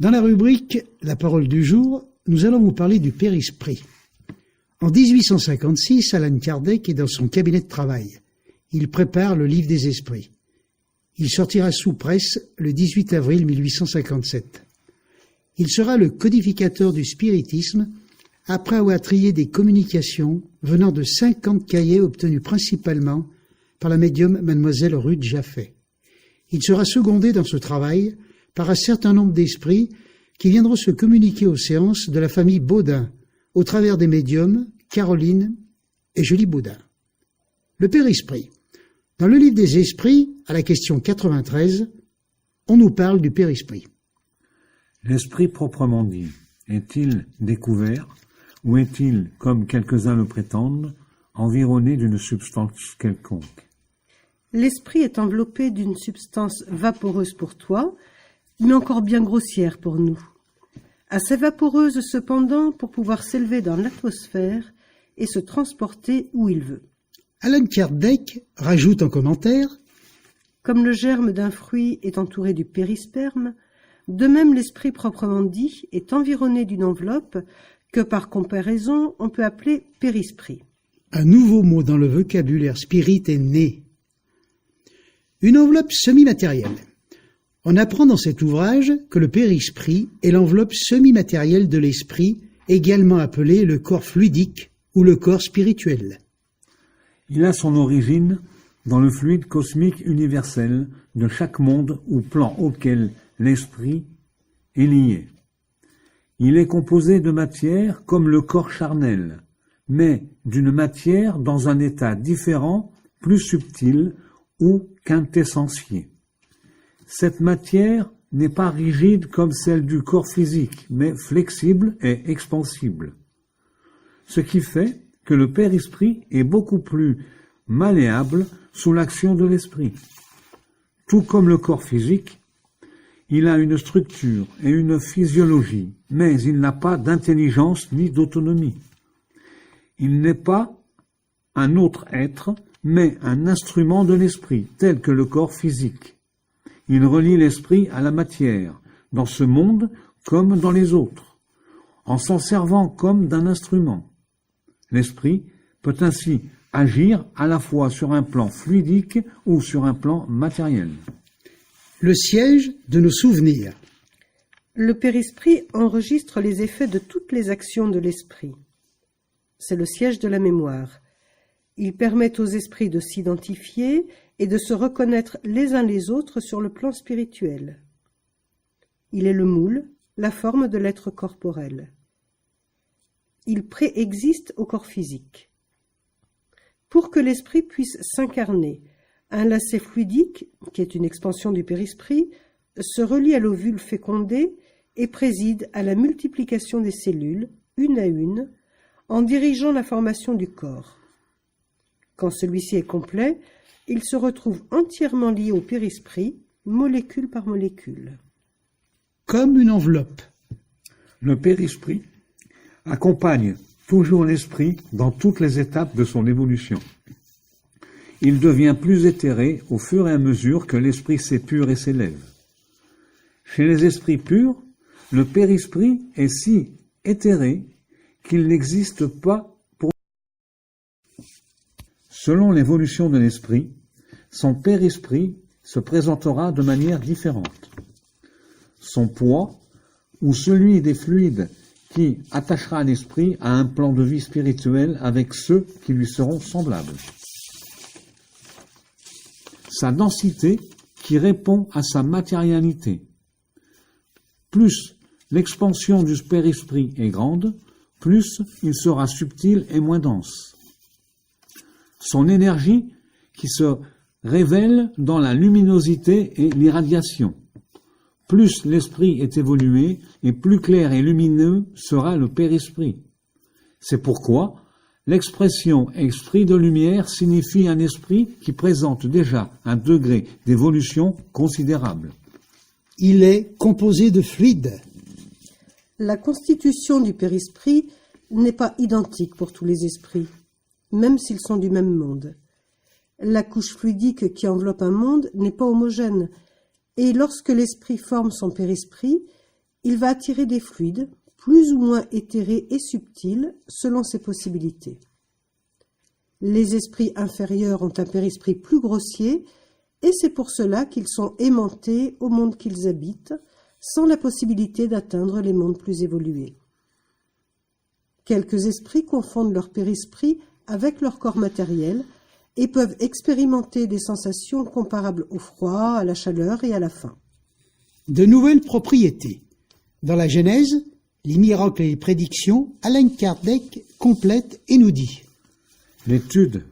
Dans la rubrique « La parole du jour », nous allons vous parler du périsprit. En 1856, Allan Kardec est dans son cabinet de travail. Il prépare le livre des esprits. Il sortira sous presse le 18 avril 1857. Il sera le codificateur du spiritisme après avoir trié des communications venant de 50 cahiers obtenus principalement par la médium mademoiselle Ruth Jaffé. Il sera secondé dans ce travail par un certain nombre d'esprits qui viendront se communiquer aux séances de la famille Baudin, au travers des médiums Caroline et Julie Baudin. Le périsprit. Dans le livre des esprits, à la question 93, on nous parle du périsprit. L'esprit proprement dit, est-il découvert ou est-il, comme quelques-uns le prétendent, environné d'une substance quelconque? L'esprit est enveloppé d'une substance vaporeuse pour toi, mais encore bien grossière pour nous. Assez vaporeuse cependant pour pouvoir s'élever dans l'atmosphère et se transporter où il veut. Allan Kardec rajoute en commentaire « Comme le germe d'un fruit est entouré du périsperme, de même l'esprit proprement dit est environné d'une enveloppe que par comparaison on peut appeler périsprit. » Un nouveau mot dans le vocabulaire spirit est né. Une enveloppe semi-matérielle. On apprend dans cet ouvrage que le périsprit est l'enveloppe semi-matérielle de l'esprit, également appelé le corps fluidique ou le corps spirituel. Il a son origine dans le fluide cosmique universel de chaque monde ou plan auquel l'esprit est lié. Il est composé de matière comme le corps charnel, mais d'une matière dans un état différent, plus subtil ou quintessentiel. Cette matière n'est pas rigide comme celle du corps physique, mais flexible et expansible. Ce qui fait que le périsprit est beaucoup plus malléable sous l'action de l'esprit. Tout comme le corps physique, il a une structure et une physiologie, mais il n'a pas d'intelligence ni d'autonomie. Il n'est pas un autre être, mais un instrument de l'esprit, tel que le corps physique. Il relie l'esprit à la matière, dans ce monde comme dans les autres, en s'en servant comme d'un instrument. L'esprit peut ainsi agir à la fois sur un plan fluidique ou sur un plan matériel. Le siège de nos souvenirs. Le périsprit enregistre les effets de toutes les actions de l'esprit. C'est le siège de la mémoire. Il permet aux esprits de s'identifier et de se reconnaître les uns les autres sur le plan spirituel. Il est le moule, la forme de l'être corporel. Il préexiste au corps physique. Pour que l'esprit puisse s'incarner, un lacet fluidique, qui est une expansion du périsprit, se relie à l'ovule fécondé et préside à la multiplication des cellules, une à une, en dirigeant la formation du corps. Quand celui-ci est complet, il se retrouve entièrement lié au périsprit, molécule par molécule. Comme une enveloppe. Le périsprit accompagne toujours l'esprit dans toutes les étapes de son évolution. Il devient plus éthéré au fur et à mesure que l'esprit s'épure et s'élève. Chez les esprits purs, le périsprit est si éthéré qu'il n'existe pas pour... Selon l'évolution de l'esprit, son périsprit se présentera de manière différente. Son poids, ou celui des fluides qui attachera l'esprit à un plan de vie spirituel avec ceux qui lui seront semblables. Sa densité qui répond à sa matérialité. Plus l'expansion du périsprit est grande, plus il sera subtil et moins dense. Son énergie qui se révèle dans la luminosité et l'irradiation. Plus l'esprit est évolué et plus clair et lumineux sera le périsprit. C'est pourquoi l'expression « esprit de lumière » signifie un esprit qui présente déjà un degré d'évolution considérable. Il est composé de fluides. La constitution du périsprit n'est pas identique pour tous les esprits, même s'ils sont du même monde. La couche fluidique qui enveloppe un monde n'est pas homogène, et lorsque l'esprit forme son périsprit, il va attirer des fluides, plus ou moins éthérés et subtils, selon ses possibilités. Les esprits inférieurs ont un périsprit plus grossier, et c'est pour cela qu'ils sont aimantés au monde qu'ils habitent, sans la possibilité d'atteindre les mondes plus évolués. Quelques esprits confondent leur périsprit avec leur corps matériel et peuvent expérimenter des sensations comparables au froid, à la chaleur et à la faim. De nouvelles propriétés. Dans la Genèse, les miracles et les prédictions, Allan Kardec complète et nous dit: L'étude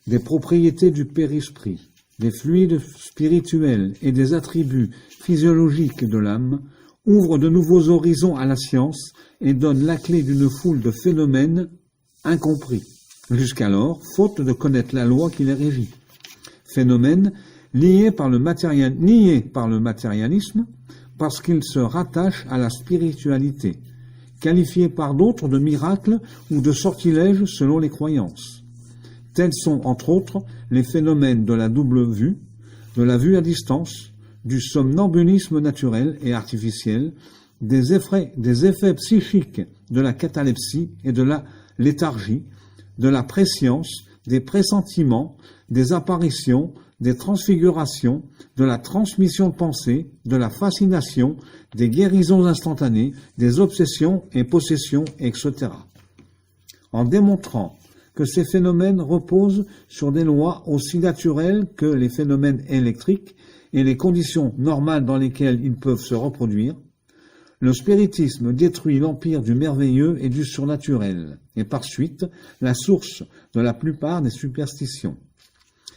des propriétés du périsprit, des fluides spirituels et des attributs physiologiques de l'âme ouvre de nouveaux horizons à la science et donne la clé d'une foule de phénomènes incompris, jusqu'alors, faute de connaître la loi qui les régit. Phénomènes niés par le matérialisme parce qu'ils se rattachent à la spiritualité, qualifiés par d'autres de miracles ou de sortilèges selon les croyances. Tels sont, entre autres, les phénomènes de la double vue, de la vue à distance, du somnambulisme naturel et artificiel, des effets psychiques de la catalepsie et de la léthargie, de la prescience, des pressentiments, des apparitions, des transfigurations, de la transmission de pensée, de la fascination, des guérisons instantanées, des obsessions et possessions, etc. En démontrant que ces phénomènes reposent sur des lois aussi naturelles que les phénomènes électriques et les conditions normales dans lesquelles ils peuvent se reproduire, le spiritisme détruit l'empire du merveilleux et du surnaturel, et par suite la source de la plupart des superstitions.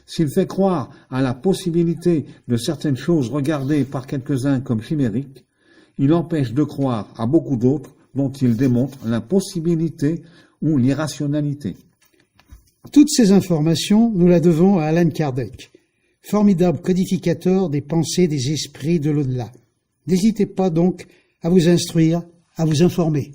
S'il fait croire à la possibilité de certaines choses regardées par quelques-uns comme chimériques, il empêche de croire à beaucoup d'autres dont il démontre l'impossibilité ou l'irrationalité. Toutes ces informations, nous la devons à Allan Kardec, formidable codificateur des pensées des esprits de l'au-delà. N'hésitez pas donc à vous instruire, à vous informer.